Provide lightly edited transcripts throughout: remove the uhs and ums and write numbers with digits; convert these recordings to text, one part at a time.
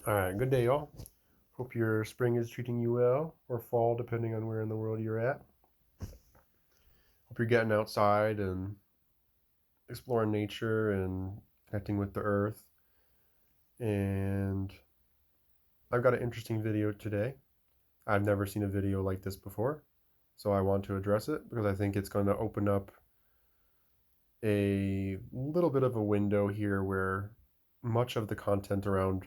All right, good day, y'all. Hope your spring is treating you well, or fall, depending on where in the world you're at. Hope you're getting outside and exploring nature and connecting with the earth. And I've got an interesting video today. I've never seen a video like this before, so I want to address it because I think it's going to open up a little bit of a window here where much of the content around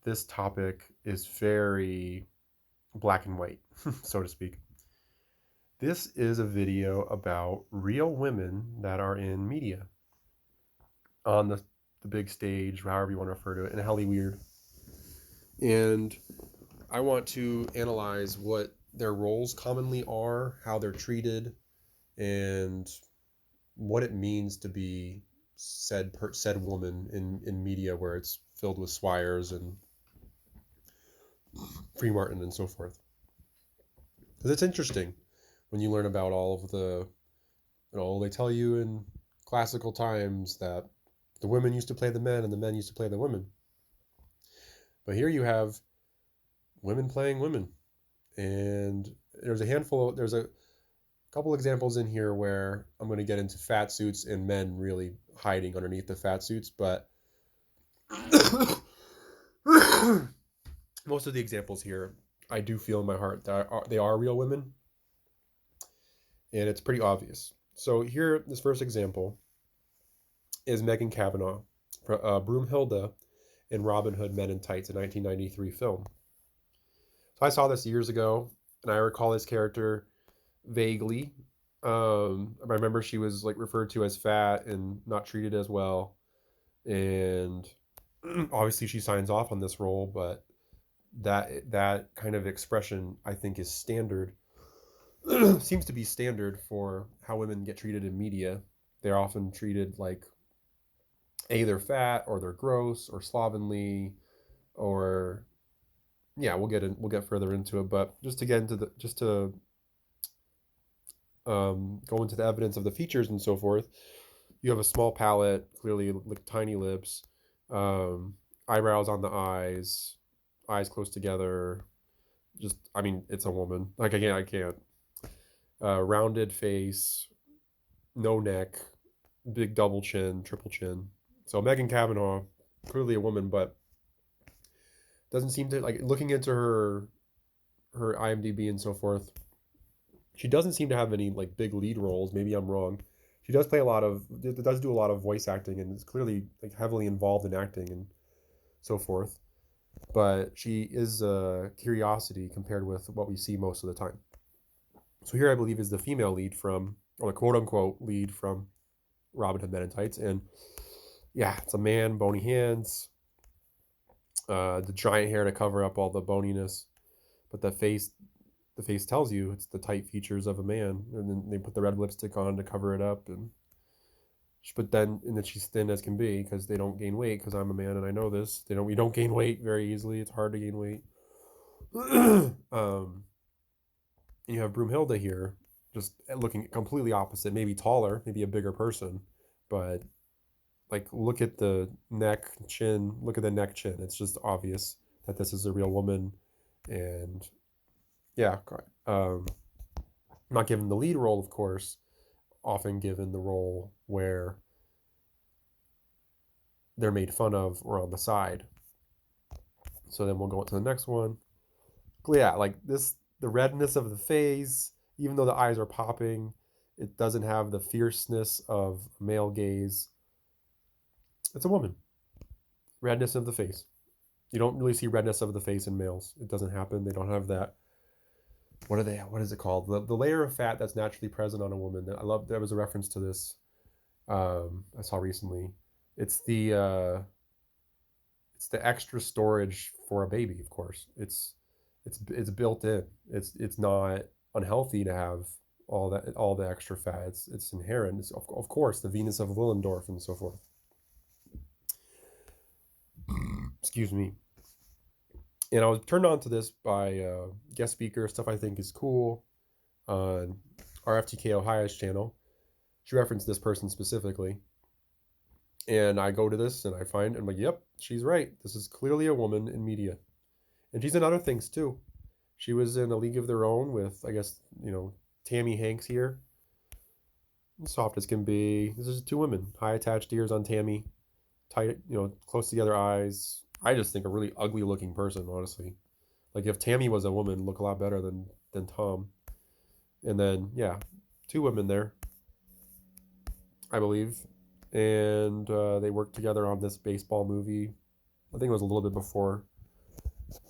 this topic is very black and white, so to speak. This is a video about real women that are in media on the big stage, however you want to refer to it, in Hellyweird. And I want to analyze what their roles commonly are, how they're treated, and what it means to be said woman in media where it's filled with swires and free Martin and so forth. Because it's interesting when you learn about all of the, they tell you in classical times that the women used to play the men and the men used to play the women. But here you have women playing women. And there's a couple examples in here where I'm going to get into fat suits and men really hiding underneath the fat suits, but most of the examples here, I do feel in my heart that they are real women, and it's pretty obvious. So here, this first example is Megan Kavanaugh, Broomhilda in Robin Hood Men in Tights, a 1993 film. So I saw this years ago, and I recall this character vaguely. I remember she was like referred to as fat and not treated as well, and obviously she signs off on this role, but that kind of expression I think is standard. Seems to be standard for how women get treated in media. They're often treated like they're fat or they're gross or slovenly, or we'll get further into it. But just to get into go into the evidence of the features and so forth, you have a small palate, clearly like tiny lips, eyebrows on the eyes close together. It's a woman. Like I can't. Rounded face, no neck, big double chin, triple chin. So Megan Kavanaugh, clearly a woman, but doesn't seem to, like, looking into her IMDb and so forth, she doesn't seem to have any like big lead roles. Maybe I'm wrong. She does do a lot of voice acting and is clearly like heavily involved in acting and so forth. But she is a curiosity compared with what we see most of the time. So here I believe is the female lead from, or the quote-unquote lead from Robin Hood Men in Tights. And yeah, it's a man, bony hands, the giant hair to cover up all the boniness. But the face tells you it's the tight features of a man. And then they put the red lipstick on to cover it up. And then she's thin as can be because they don't gain weight, because I'm a man and I know this. We don't gain weight very easily. It's hard to gain weight. You have Broomhilda here, just looking completely opposite, maybe taller, maybe a bigger person, but like look at the neck, chin, look at the neck, chin. It's just obvious that this is a real woman. And yeah, not given the lead role, of course, often given the role where they're made fun of or on the side. So then we'll go on to the next one. Yeah, like this, the redness of the face, even though the eyes are popping, it doesn't have the fierceness of male gaze. It's a woman. Redness of the face. You don't really see redness of the face in males. It doesn't happen. They don't have that. What is it called? The layer of fat that's naturally present on a woman. I love, there was a reference to this I saw recently. It's the extra storage for a baby, of course. It's built in. It's not unhealthy to have all the extra fat. It's inherent. It's of course the Venus of Willendorf and so forth. Excuse me. And I was turned on to this by guest speaker, stuff I think is cool on RFTK Ohio's channel. She referenced this person specifically. And I go to this and I find, I'm like, yep, she's right. This is clearly a woman in media. And she's in other things too. She was in A League of Their Own with, I guess, Tammy Hanks here. Soft as can be. This is two women. High attached ears on Tammy. Tight, close together eyes. I just think a really ugly looking person, honestly. Like if Tammy was a woman, look a lot better than Tom. And then yeah, two women there, I believe, and they worked together on this baseball movie. I think it was a little bit before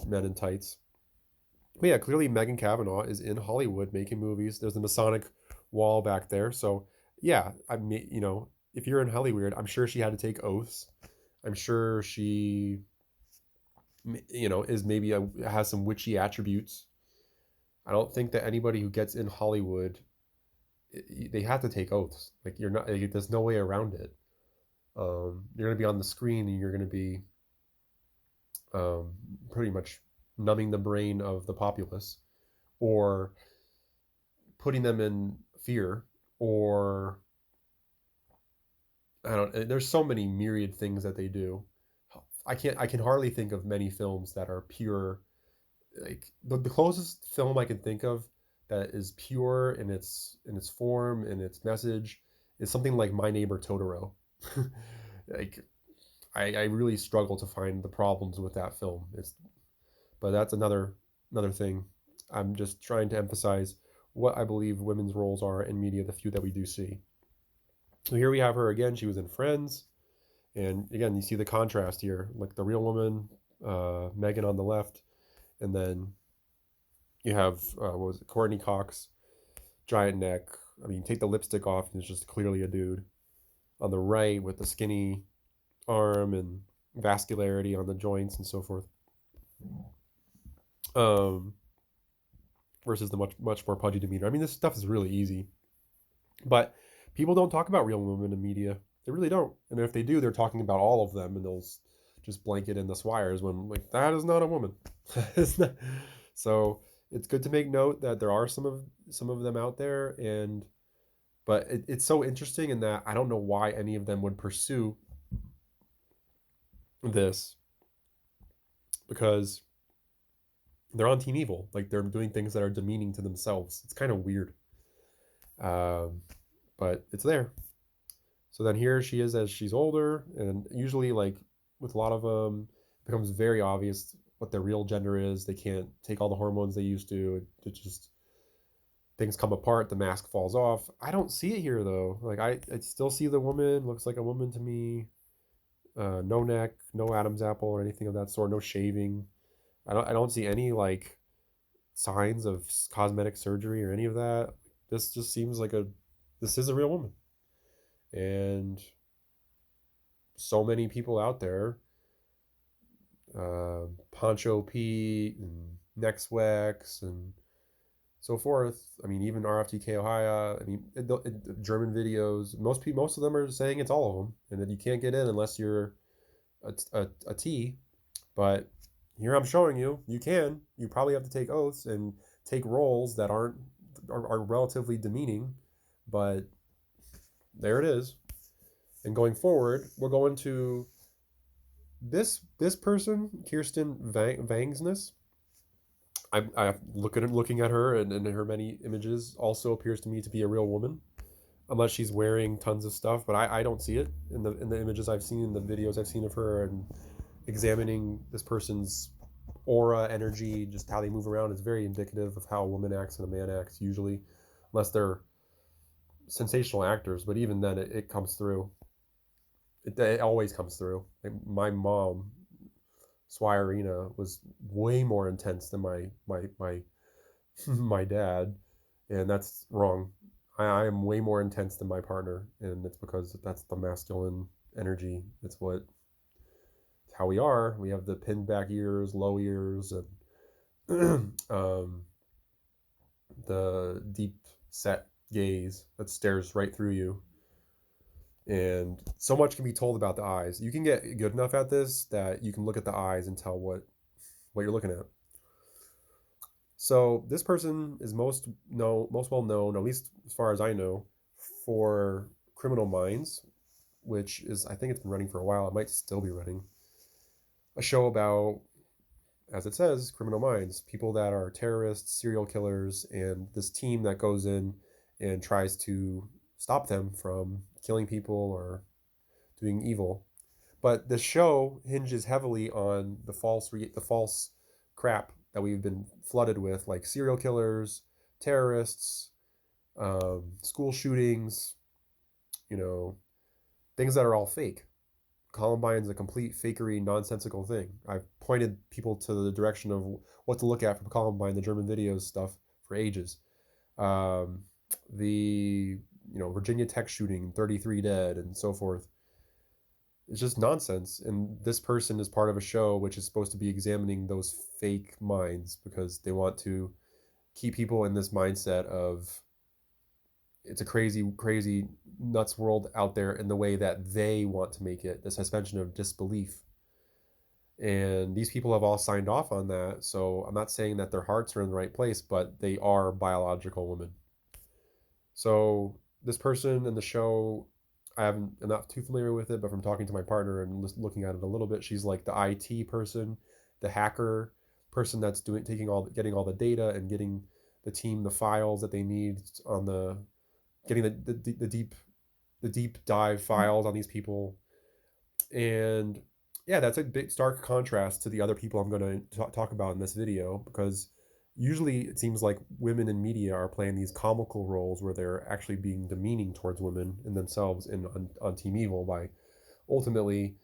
Men in Tights. But yeah, clearly Megan Kavanaugh is in Hollywood making movies. There's the Masonic wall back there, so yeah, I mean, if you're in Hellyweird, I'm sure she had to take oaths. I'm sure she, is maybe has some witchy attributes. I don't think that anybody who gets in Hollywood, they have to take oaths. Like you're not, like, there's no way around it. You're gonna be on the screen and you're gonna be um, pretty much numbing the brain of the populace, or putting them in fear, or I don't. There's so many myriad things that they do. I can hardly think of many films that are pure. Like the closest film I can think of that is pure in its form and its message is something like My Neighbor Totoro. Like I really struggle to find the problems with that film. But that's another thing. I'm just trying to emphasize what I believe women's roles are in media, the few that we do see. So here we have her again. She was in Friends, and again you see the contrast here, like the real woman, Megan on the left, and then you have what was it, Courtney Cox, giant neck. I mean, take the lipstick off, and it's just clearly a dude. On the right with the skinny arm and vascularity on the joints and so forth. Um, versus the much more pudgy demeanor. I mean, this stuff is really easy, but people don't talk about real women in media. They really don't. And if they do, they're talking about all of them, and they'll just blanket in the swires when like that is not a woman. It's not. So it's good to make note that there are some of them out there, and but it's so interesting in that I don't know why any of them would pursue this, because they're on Team Evil. Like they're doing things that are demeaning to themselves. It's kind of weird, um, but it's there. So then here she is as she's older, and usually like with a lot of them, it becomes very obvious what their real gender is. They can't take all the hormones they used to. It just things come apart. The mask falls off. I don't see it here though. Like I still see the woman. Looks like a woman to me. No neck, no Adam's apple or anything of that sort. No shaving. I don't see any like signs of cosmetic surgery or any of that. This just seems like this is a real woman. And so many people out there, Poncho Pete and Nexwex and so forth. I mean, even RFTK Ohio. I mean, German videos. Most of them are saying it's all of them, and that you can't get in unless you're a T. But here I'm showing you, you can. You probably have to take oaths and take roles that are relatively demeaning, but there it is. And going forward, we're going to this person, Kirsten Vangsness. I looking at her and her many images also appears to me to be a real woman, unless she's wearing tons of stuff. But I don't see it in the images I've seen, in the videos I've seen of her, and examining this person's aura, energy, just how they move around is very indicative of how a woman acts and a man acts usually, unless they're sensational actors. But even then, it comes through. It always comes through. Like my mom, Swirena, was way more intense than my my dad, and that's wrong. I am way more intense than my partner, and it's because that's the masculine energy. It's it's how we are. We have the pinned back ears, low ears, and the deep set gaze that stares right through you. And so much can be told about the eyes. You can get good enough at this that you can look at the eyes and tell what you're looking at. So this person is most well known, at least as far as I know, for Criminal Minds. which is, I think it's been running for a while. It might still be running. A show about, as it says, criminal minds, people that are terrorists, serial killers, and this team that goes in and tries to stop them from killing people or doing evil. But the show hinges heavily on the false crap that we've been flooded with, like serial killers, terrorists, school shootings, you know, things that are all fake. Columbine's a complete fakery, nonsensical thing. I've pointed people to the direction of what to look at from Columbine, the German videos stuff, for ages. Um, the Virginia Tech shooting, 33 dead, and so forth. It's just nonsense. And this person is part of a show which is supposed to be examining those fake minds because they want to keep people in this mindset of it's a crazy, crazy, nuts world out there in the way that they want to make it, the suspension of disbelief. And these people have all signed off on that. So I'm not saying that their hearts are in the right place, but they are biological women. So this person in the show, I'm not too familiar with it, but from talking to my partner and looking at it a little bit, she's like the IT person, the hacker person that's getting all the data and getting the team the files that they need on getting the deep dive files on these people. And yeah, that's a big stark contrast to the other people I'm going to talk about in this video, because usually it seems like women in media are playing these comical roles where they're actually being demeaning towards women and themselves on Team Evil by ultimately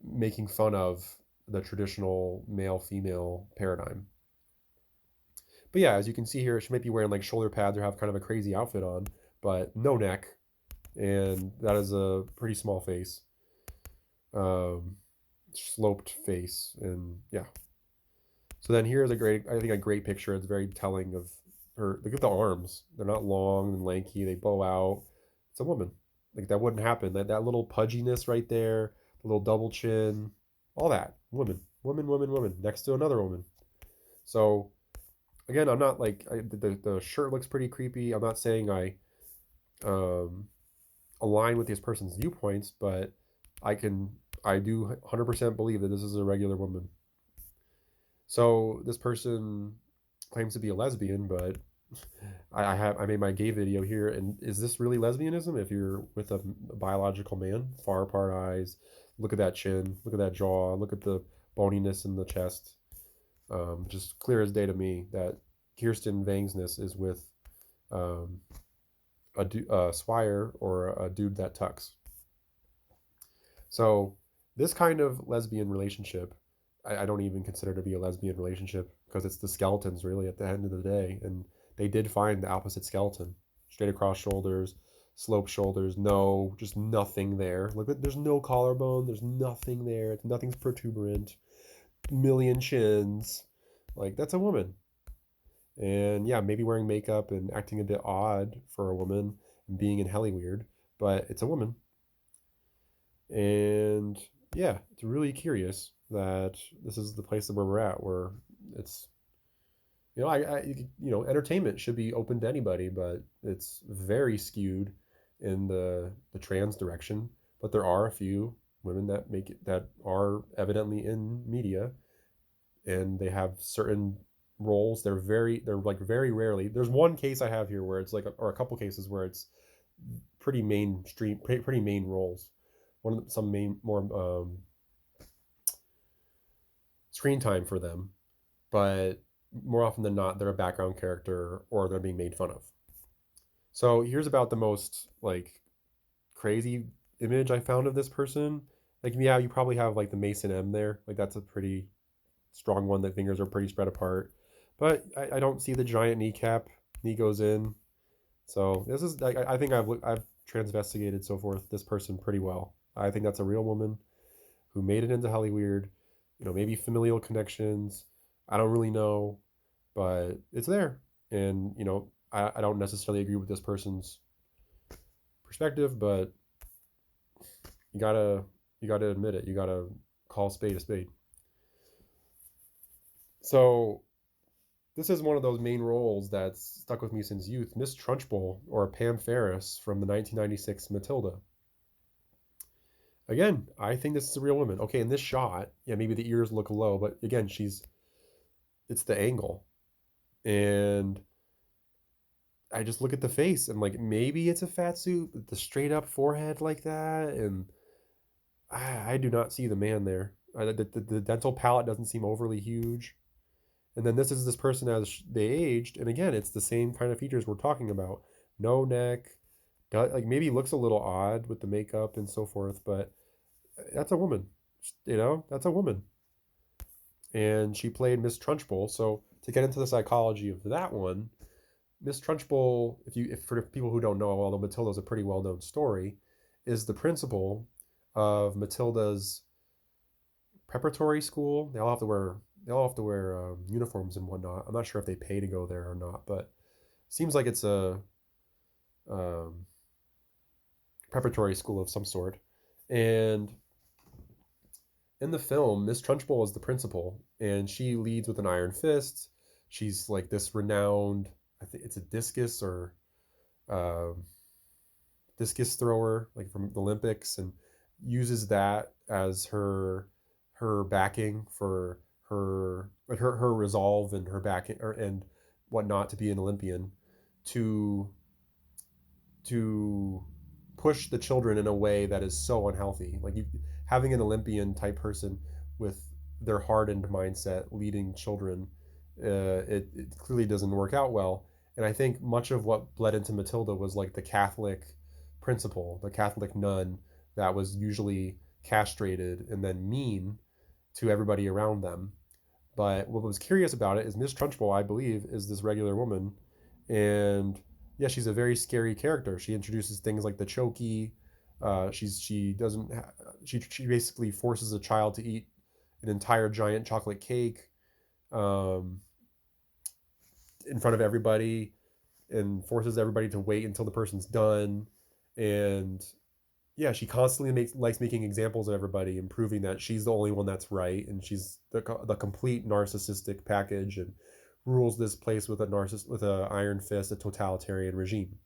making fun of the traditional male-female paradigm. But yeah, as you can see here, she might be wearing like shoulder pads or have kind of a crazy outfit on, but no neck, and that is a pretty small face, sloped face, and yeah. So then here's a great picture. It's very telling of her. Look at the arms; they're not long and lanky. They bow out. It's a woman. Like that wouldn't happen. That little pudginess right there, the little double chin, all that. Woman, next to another woman. So again, I'm not like the shirt looks pretty creepy. I'm not saying I um, align with this person's viewpoints, but I do 100% believe that this is a regular woman. So this person claims to be a lesbian, but I made my gay video here, and is this really lesbianism? If you're with a biological man, far apart eyes, look at that chin, look at that jaw, look at the boniness in the chest. Just clear as day to me that Kirsten Vangsness is with a swire or a dude that tucks. So this kind of lesbian relationship, I don't even consider to be a lesbian relationship because it's the skeletons really at the end of the day. And they did find the opposite skeleton, straight across shoulders, sloped shoulders, just nothing there. Look, there's no collarbone, there's nothing there, nothing's protuberant, million chins. Like, that's a woman. And yeah, maybe wearing makeup and acting a bit odd for a woman and being in Hellyweird, but it's a woman. And yeah, it's really curious that this is the place where we're at, where it's, entertainment should be open to anybody, but it's very skewed in the trans direction. But there are a few women that are evidently in media, and they have certain roles. They're like very rarely. There's one case I have here where it's like, or a couple cases where it's pretty mainstream, pretty main roles. Some more screen time for them, but more often than not, they're a background character or they're being made fun of. So here's about the most like crazy image I found of this person. Like, yeah, you probably have like the Mason M there. Like, that's a pretty strong one. The fingers are pretty spread apart, but I don't see the giant kneecap. Knee goes in. So this is like, I think I've transvestigated so forth this person pretty well. I think that's a real woman who made it into Hellyweird. Maybe familial connections. I don't really know, but it's there. And I don't necessarily agree with this person's perspective, but you gotta admit it. You gotta call a spade a spade. So this is one of those main roles that's stuck with me since youth. Miss Trunchbull, or Pam Ferris from the 1996 Matilda. Again, I think this is a real woman. Okay, in this shot, yeah, maybe the ears look low, but again, it's the angle. And I just look at the face and like maybe it's a fat suit, but the straight up forehead like that, and I do not see the man there. The dental palette doesn't seem overly huge. And then this is this person as they aged, and again, it's the same kind of features we're talking about. No neck, like maybe looks a little odd with the makeup and so forth, but that's a woman. That's a woman. And she played Miss Trunchbull. So to get into the psychology of that one, Miss Trunchbull, if for people who don't know, although Matilda's a pretty well known story, is the principal of Matilda's preparatory school. They all have to wear uniforms and whatnot. I'm not sure if they pay to go there or not, but it seems like it's a um, preparatory school of some sort. And in the film, Miss Trunchbull is the principal, and she leads with an iron fist. She's like this renowned, I think it's a discus or um, discus thrower, like from the Olympics, and uses that as her backing for her resolve and her backing and whatnot to be an Olympian, to to push the children in a way that is so unhealthy. Like having an Olympian type person with their hardened mindset leading children, it clearly doesn't work out well. And I think much of what bled into Matilda was like the Catholic principle, the Catholic nun that was usually castrated and then mean to everybody around them. But what was curious about it is Miss Trunchbull, I believe, is this regular woman, and yeah, she's a very scary character. She introduces things like the chokey. She doesn't she basically forces a child to eat an entire giant chocolate cake um, in front of everybody, and forces everybody to wait until the person's done. And yeah, she constantly likes making examples of everybody and proving that she's the only one that's right, and she's the complete narcissistic package, and rules this place with a iron fist, a totalitarian regime.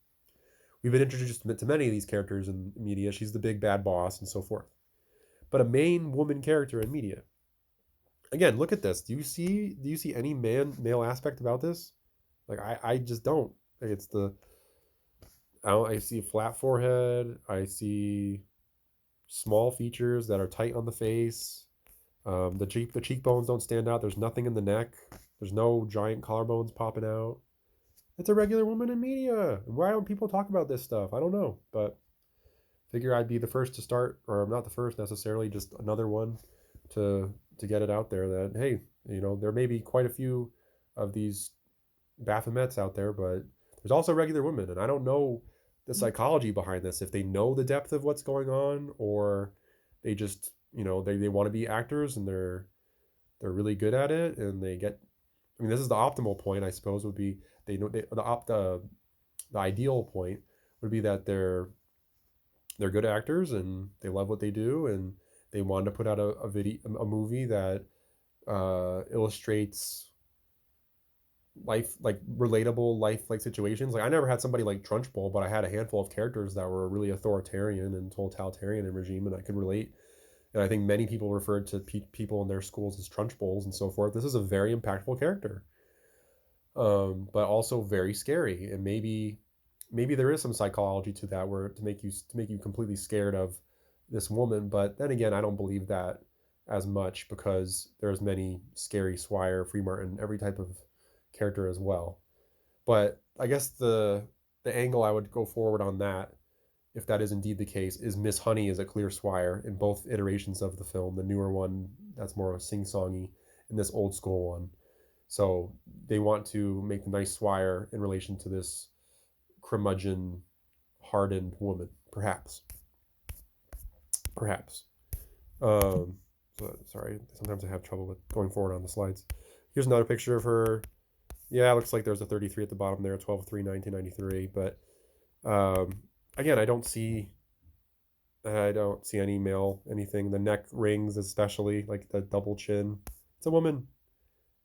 We've been introduced to many of these characters in media. She's the big bad boss and so forth. But a main woman character in media. Again, look at this. Do you see any male aspect about this? Like I just don't. Like it's the I see a flat forehead. I see small features that are tight on the face. The cheekbones don't stand out. There's nothing in the neck. There's no giant collarbones popping out. It's a regular woman in media. Why don't people talk about this stuff? I don't know, but figure I'd be the first to start, or not the first necessarily, just another one to get it out there that hey, there may be quite a few of these Baphomets out there, but there's also regular women, and I don't know the psychology behind this. If they know the depth of what's going on, or they just they want to be actors and they're really good at it, and they get. I mean, this is the optimal point, I suppose, would be the ideal point would be that they're good actors and they love what they do, and they wanted to put out a movie that illustrates life, like relatable life like situations. Like I never had somebody like Trunchbull, but I had a handful of characters that were really authoritarian and totalitarian in regime, and I could relate. And I think many people referred to people in their schools as Trunchbulls and so forth. This is a very impactful character, but also very scary. And maybe there is some psychology to that, where to make you completely scared of this woman. But then again, I don't believe that as much, because there's many scary Swire, Free Martin, every type of character as well. But I guess the angle I would go forward on that, if that is indeed the case, is Miss Honey is a clear Swire in both iterations of the film. The newer one that's more sing-songy, and this old school one. So they want to make the nice Swire in relation to this curmudgeon, hardened woman, perhaps. Perhaps. Sorry, sometimes I have trouble with going forward on the slides. Here's another picture of her. Yeah, it looks like there's a 33 at the bottom there, 12/3/1993. But again, I don't see any male anything. The neck rings, especially like the double chin. It's a woman,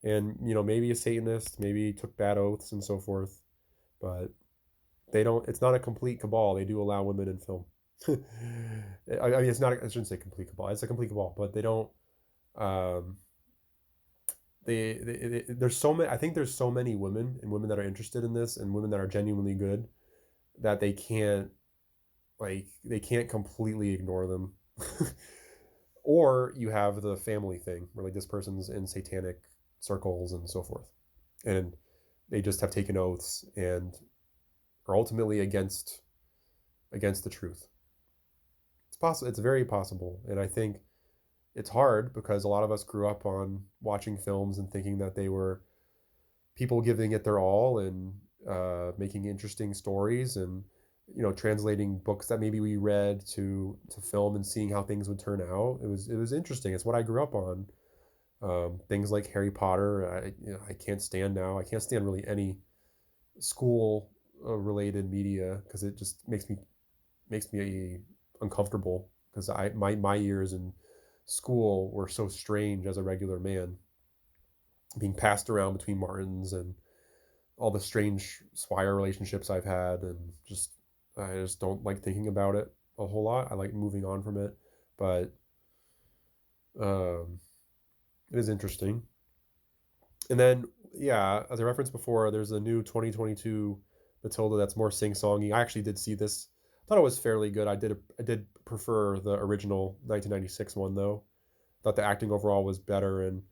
and maybe a Satanist, maybe took bad oaths and so forth. But they don't. It's not a complete cabal. They do allow women in film. I mean, it's not. I shouldn't say complete cabal. It's a complete cabal, but they don't. Um, there's so many. I think there's so many women and women that are interested in this and women that are genuinely good that they can't completely ignore them. Or you have the family thing where like this person's in satanic circles and so forth, and they just have taken oaths and are ultimately against the truth. It's possible. It's very possible, and I think it's hard because a lot of us grew up on watching films and thinking that they were people giving it their all and making interesting stories and translating books that maybe we read to film and seeing how things would turn out. It was interesting. It's what I grew up on. Things like Harry Potter. I can't stand now. I can't stand really any school related media because it just makes me uncomfortable because my years in school were so strange as a regular man, being passed around between Martins and all the strange Swire relationships I've had, and I just don't like thinking about it a whole lot. I like moving on from it, but um, it is interesting. And then, yeah, as I referenced before, there's a new 2022 Matilda that's more sing-songy. I actually did see this. Thought it was fairly good. I did prefer the original 1996 one though. Thought the acting overall was better, and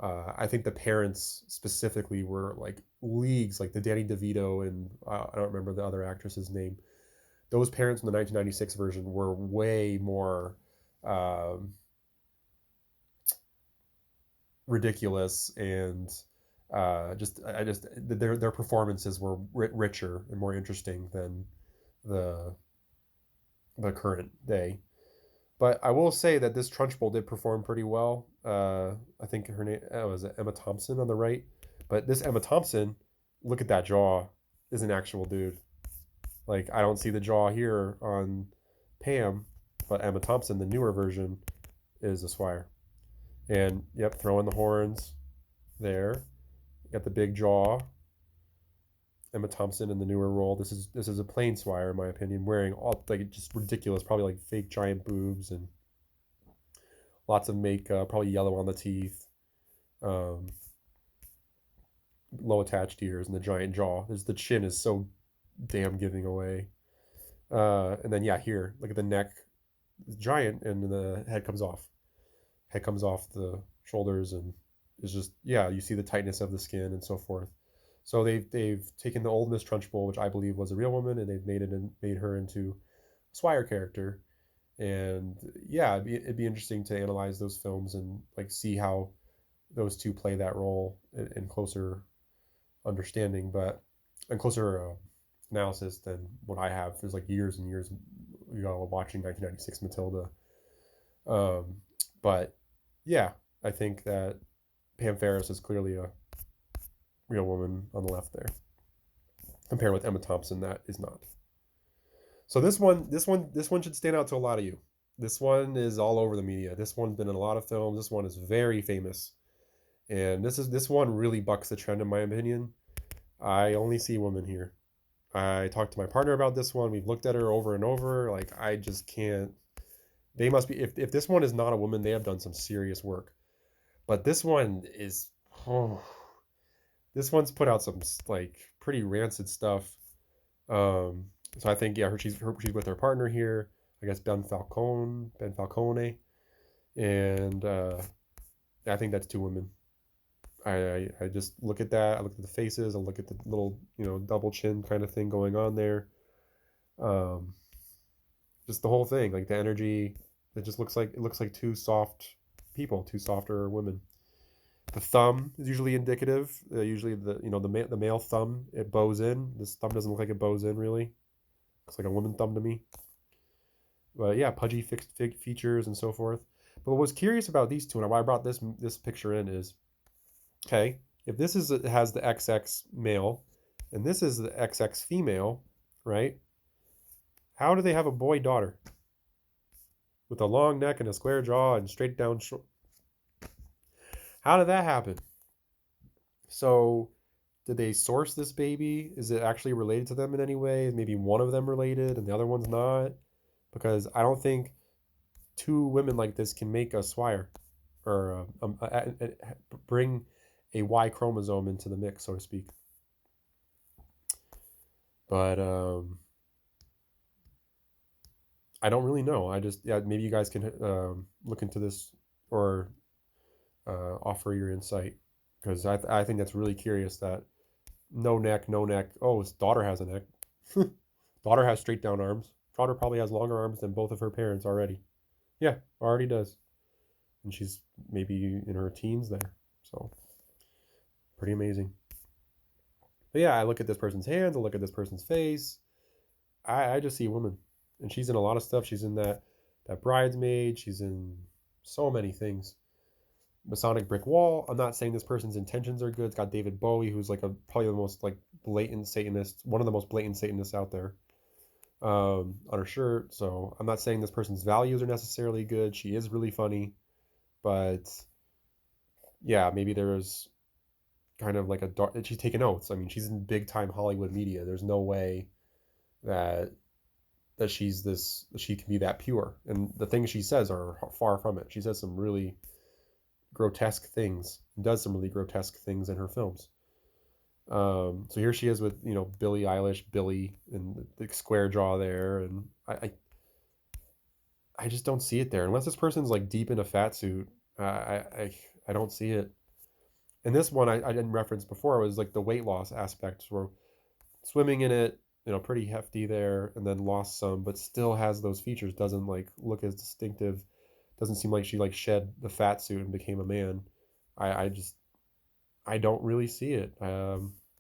I think the parents specifically were like leagues, like the Danny DeVito and I don't remember the other actress's name. Those parents in the 1996 version were way more um, ridiculous and just their performances were richer and more interesting than the the current day. But I will say that this Trunchbull did perform pretty well. I think her name was Emma Thompson on the right, but this Emma Thompson, look at that jaw, is an actual dude. Like I don't see the jaw here on Pam, but Emma Thompson, the newer version, is a Swire. And yep, throwing the horns there. Got the big jaw. Emma Thompson in the newer role. This is a plain Swire in my opinion, wearing all like just ridiculous, probably like fake giant boobs and lots of makeup, probably yellow on the teeth, um, low attached ears, and the giant jaw. There's the chin is so damn giving away. And then yeah, here look at the neck, it's giant, and the head comes off. Head comes off the shoulders, and it's just yeah, you see the tightness of the skin and so forth. So they've taken the old Miss Trunchbull, which I believe was a real woman, and they've made her into a Swire character. And yeah, it'd be interesting to analyze those films and like see how those two play that role in closer understanding, but in closer analysis than what I have. There's like years and years ago watching 1996 Matilda. Um, but yeah, I think that Pam Ferris is clearly a real woman on the left there, compared with Emma Thompson, that is not. So this one should stand out to a lot of you. This one is all over the media. This one's been in a lot of films. This one is very famous, and this one really bucks the trend in my opinion. I only see women here. I talked to my partner about this one. We've looked at her over and over. Like I just can't. They must be. If this one is not a woman, they have done some serious work. But this one is. Oh, this one's put out some like pretty rancid stuff. So I think yeah, she's with her partner here. I guess Ben Falcone, and I think that's two women. I just look at that. I look at the faces. I look at the little double chin kind of thing going on there. Um, just the whole thing, like the energy. It looks like two soft people, two softer women. The thumb is usually indicative. Usually the male thumb, it bows in. This thumb doesn't look like it bows in really. Looks like a woman thumb to me. But yeah, pudgy fixed features and so forth. But what was curious about these two, and why I brought this picture in is, okay, if this has the XX male, and this is the XX female, right? How do they have a boy daughter with a long neck and a square jaw and straight down? How did that happen? So, did they source this baby? Is it actually related to them in any way? Maybe one of them related and the other one's not. because I don't think two women like this can make a swire or bring a Y chromosome into the mix, so to speak. But I don't really know. I just, yeah, maybe you guys can look into this or offer your insight, because I think that's really curious that no neck, no neck. Oh, his daughter has a neck. Daughter has straight down arms. Daughter probably has longer arms than both of her parents already. Yeah, already does. And she's maybe in her teens there. So, pretty amazing. But yeah, I look at this person's hands, I look at this person's face. I just see a woman. And she's in a lot of stuff. She's in that Bridesmaid. She's in so many things. Masonic Brick Wall. I'm not saying this person's intentions are good. It's got David Bowie, who's like probably the most like blatant Satanist, one of the most blatant Satanists out there, on her shirt. So I'm not saying this person's values are necessarily good. She is really funny, but yeah, maybe there's kind of like a dark. She's taking notes. I mean, she's in big time Hollywood media. There's no way that she can be that pure. And the things she says are far from it. She says some really grotesque things, does some really grotesque things in her films. So here she is with, Billie Eilish, Billy, and the square jaw there, and I just don't see it there unless this person's like deep in a fat suit. I don't see it. And this one I didn't reference before was like the weight loss aspect, where swimming in it, pretty hefty there, and then lost some, but still has those features. Doesn't like look as distinctive. Doesn't seem like she like shed the fat suit and became a man. I just I don't really see it.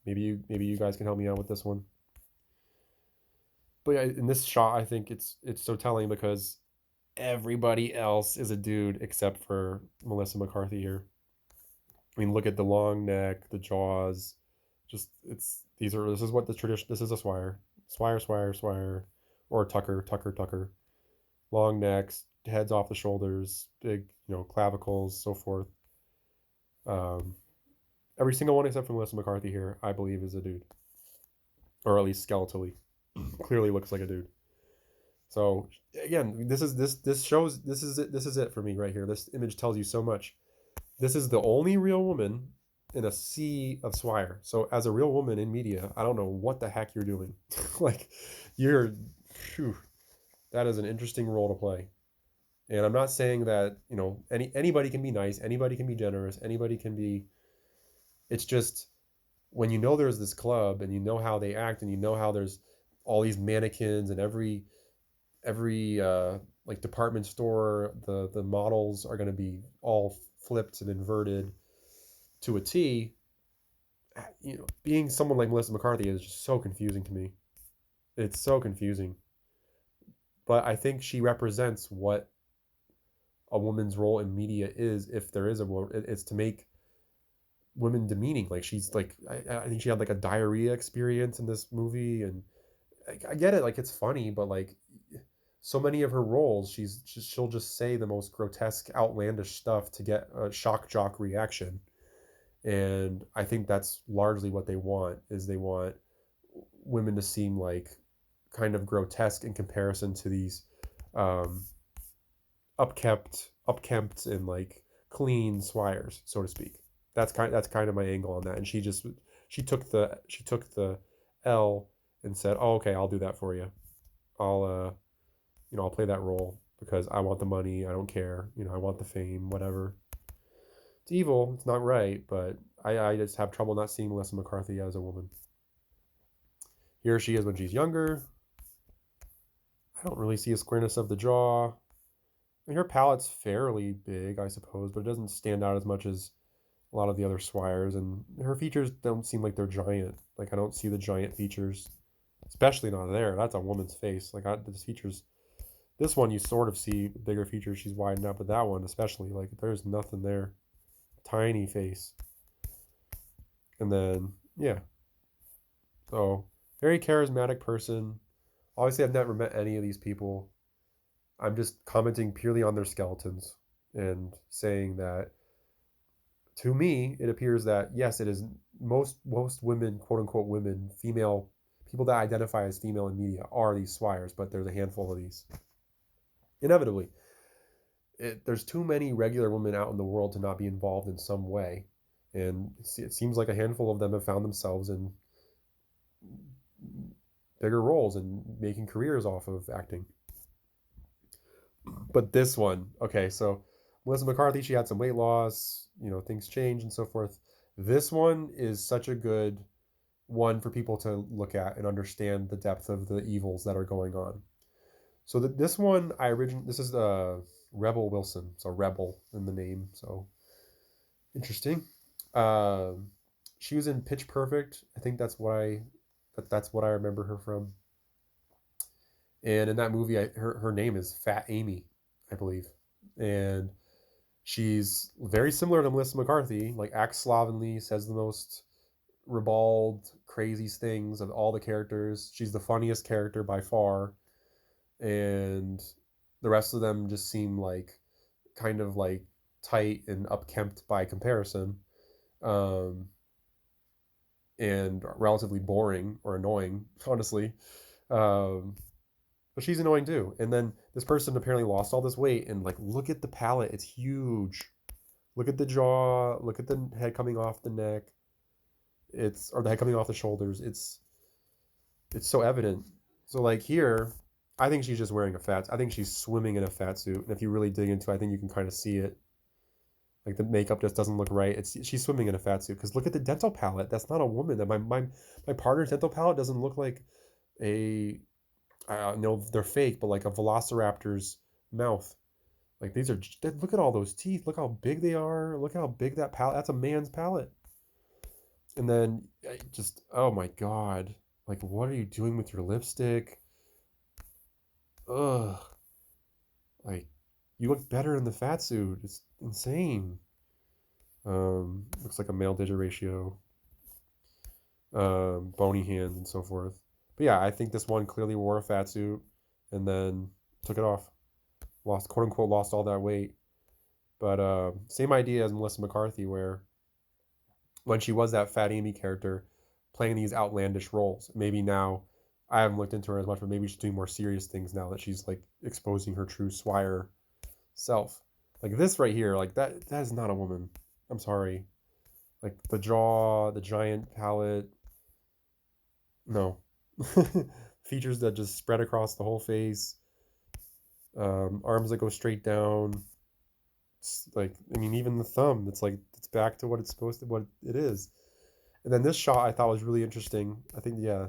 Maybe you guys can help me out with this one. But yeah, in this shot, I think it's so telling because everybody else is a dude except for Melissa McCarthy here. I mean, look at the long neck, the jaws. Just this is what the tradition. This is a swire, swire, or tucker. Long necks, heads off the shoulders, big clavicles, so forth. Um, every single one except for Melissa McCarthy here, I believe, is a dude, or at least skeletally, clearly looks like a dude. So again, this shows this is it for me right here. This image tells you so much. This is the only real woman in a sea of swire. So as a real woman in media, I don't know what the heck you're doing. Like you're, phew, that is an interesting role to play. And I'm not saying that anybody can be nice, anybody can be generous, anybody can be. It's just when there's this club and you know how they act and you know how there's all these mannequins and every like department store, the models are going to be all flipped and inverted to a T. Being someone like Melissa McCarthy is just so confusing to me. It's so confusing. But I think she represents what a woman's role in media is, if there is a woman. It's to make women demeaning. Like she's like, I think she had like a diarrhea experience in this movie, and I get it. Like it's funny, but like so many of her roles, she'll just say the most grotesque, outlandish stuff to get a shock jock reaction. And I think that's largely what they want, is they want women to seem like kind of grotesque in comparison to these um, upkept and like clean swires, so to speak. That's kind of my angle on that. And she took the L and said, "Oh, okay, I'll do that for you. I'll play that role because I want the money. I don't care. I want the fame, whatever." It's evil. It's not right, but I just have trouble not seeing Melissa McCarthy as a woman. Here she is when she's younger. I don't really see a squareness of the jaw. I mean, her palette's fairly big, I suppose, but it doesn't stand out as much as a lot of the other swires, and her features don't seem like they're giant. Like I don't see the giant features, especially not there. That's a woman's face. Like these features, this one you sort of see bigger features. She's widened out, but that one especially, like there's nothing there. Tiny face, and then yeah. So very charismatic person. Obviously, I've never met any of these people. I'm just commenting purely on their skeletons and saying that to me, it appears that yes, it is most women, quote unquote women, female people that identify as female in media are these swires, but there's a handful of these. Inevitably, there's too many regular women out in the world to not be involved in some way, and it seems like a handful of them have found themselves in bigger roles and making careers off of acting. But this one, okay, so Melissa McCarthy, she had some weight loss, things change and so forth. This one is such a good one for people to look at and understand the depth of the evils that are going on. So this one, this is Rebel Wilson, so Rebel in the name, so interesting. Um, she was in Pitch Perfect. I think that's what I remember her from. And in that movie, her name is Fat Amy, I believe, and she's very similar to Melissa McCarthy. Like, acts slovenly, says the most ribald, crazy things of all the characters. She's the funniest character by far, and the rest of them just seem like kind of like tight and upkempt by comparison, um, and relatively boring or annoying, honestly. Um, but she's annoying too. And then this person apparently lost all this weight, and like, look at the palate, it's huge. Look at the jaw. Look at the head coming off the neck. Or the head coming off the shoulders. It's so evident. So like here, I think she's just wearing I think she's swimming in a fat suit. And if you really dig into it, I think you can kind of see it. Like, the makeup just doesn't look right. She's swimming in a fat suit. Because look at the dental palette. That's not a woman. That my partner's dental palette doesn't look like a no, they're fake, but like a velociraptor's mouth. Like, look at all those teeth. Look how big they are. Look how big that palette. That's a man's palette. And then oh my God. Like, what are you doing with your lipstick? Ugh. Like, you look better in the fat suit. It's insane. Looks like a male digit ratio. Bony hands and so forth. But yeah, I think this one clearly wore a fat suit and then took it off. Lost, quote unquote, lost all that weight. But same idea as Melissa McCarthy, where when she was that Fat Amy character playing these outlandish roles, maybe now, I haven't looked into her as much, but maybe she's doing more serious things now that she's like exposing her true Swire self. Like this right here, like that is not a woman. I'm sorry. Like, the jaw, the giant palate, no. Features that just spread across the whole face, arms that go straight down. It's like, I mean, even the thumb, it's back to what it is. And then this shot I thought was really interesting. I think, yeah,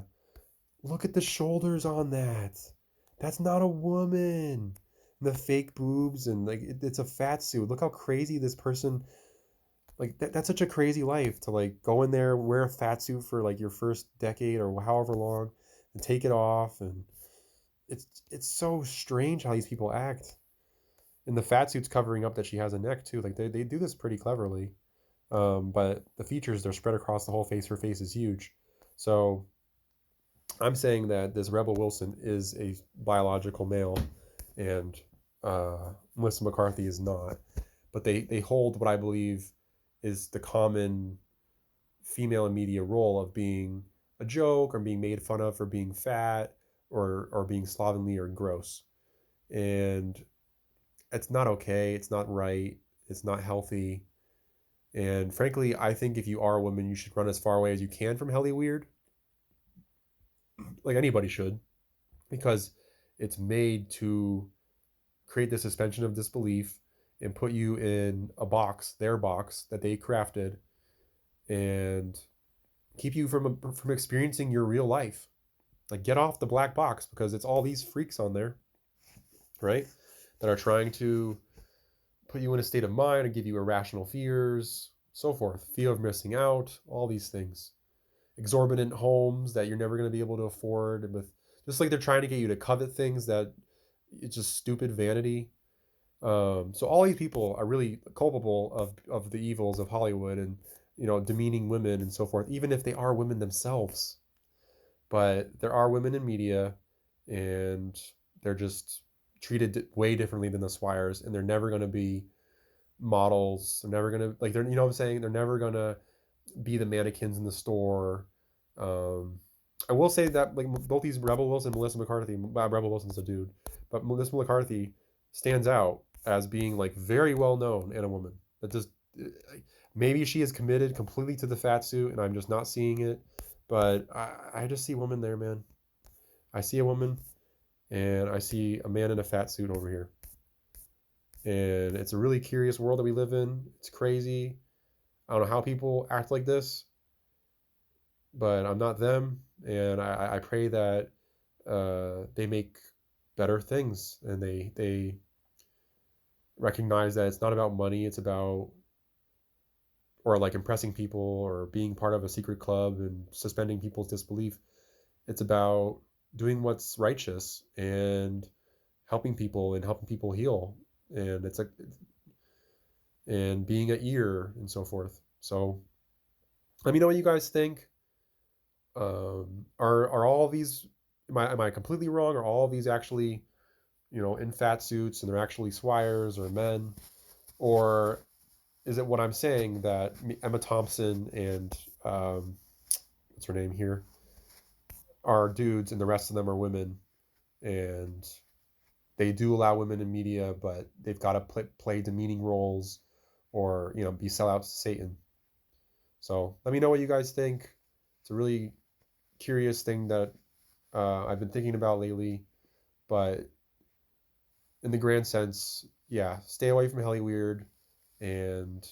look at the shoulders on that. That's not a woman. And the fake boobs, and like, it's a fat suit. Look how crazy this person, like, that's such a crazy life to like go in there, wear a fat suit for like your first decade or however long, and take it off. And it's so strange how these people act. And the fat suit's covering up that she has a neck too. Like, they do this pretty cleverly. But the features, they're spread across the whole face. Her face is huge. So I'm saying that this Rebel Wilson is a biological male, and Melissa McCarthy is not. But they hold what I believe is the common female in media role of being a joke or being made fun of for being fat, or being slovenly or gross. And it's not okay. It's not right. It's not healthy. And frankly, I think if you are a woman, you should run as far away as you can from Hellyweird. Like, anybody should, because it's made to create the suspension of disbelief and put you in a box, their box that they crafted, and keep you from experiencing your real life. Like, get off the black box, because it's all these freaks on there, right, that are trying to put you in a state of mind and give you irrational fears, so forth, fear of missing out, all these things, exorbitant homes that you're never going to be able to afford, with just like they're trying to get you to covet things that it's just stupid vanity. So all these people are really culpable of the evils of Hollywood, and demeaning women and so forth, even if they are women themselves. But there are women in media, and they're just treated way differently than the Swires, and they're never going to be models. They're never going to, like, they're, what I'm saying, they're never going to be the mannequins in the store. I will say that, like, both these Rebel Wilson and Melissa McCarthy, Rebel Wilson's a dude, but Melissa McCarthy, stands out as being like very well known in a woman. That just maybe she is committed completely to the fat suit and I'm just not seeing it. But I just see a woman there, man. I see a woman and I see a man in a fat suit over here. And it's a really curious world that we live in. It's crazy. I don't know how people act like this, but I'm not them. And I pray that they make better things and they recognize that it's not about money. It's about or like impressing people or being part of a secret club and suspending people's disbelief. It's about doing what's righteous and helping people heal. And it's like and being an ear and so forth. So let me know what you guys think. Are all of these am I completely wrong? Are all of these actually in fat suits and they're actually swires or men, or is it what I'm saying that Emma Thompson and what's her name here are dudes and the rest of them are women and they do allow women in media, but they've got to play demeaning roles or be sellouts to Satan. So let me know what you guys think. It's a really curious thing that I've been thinking about lately, but in the grand sense, yeah, stay away from Hellyweird and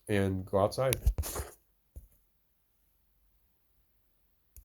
go outside.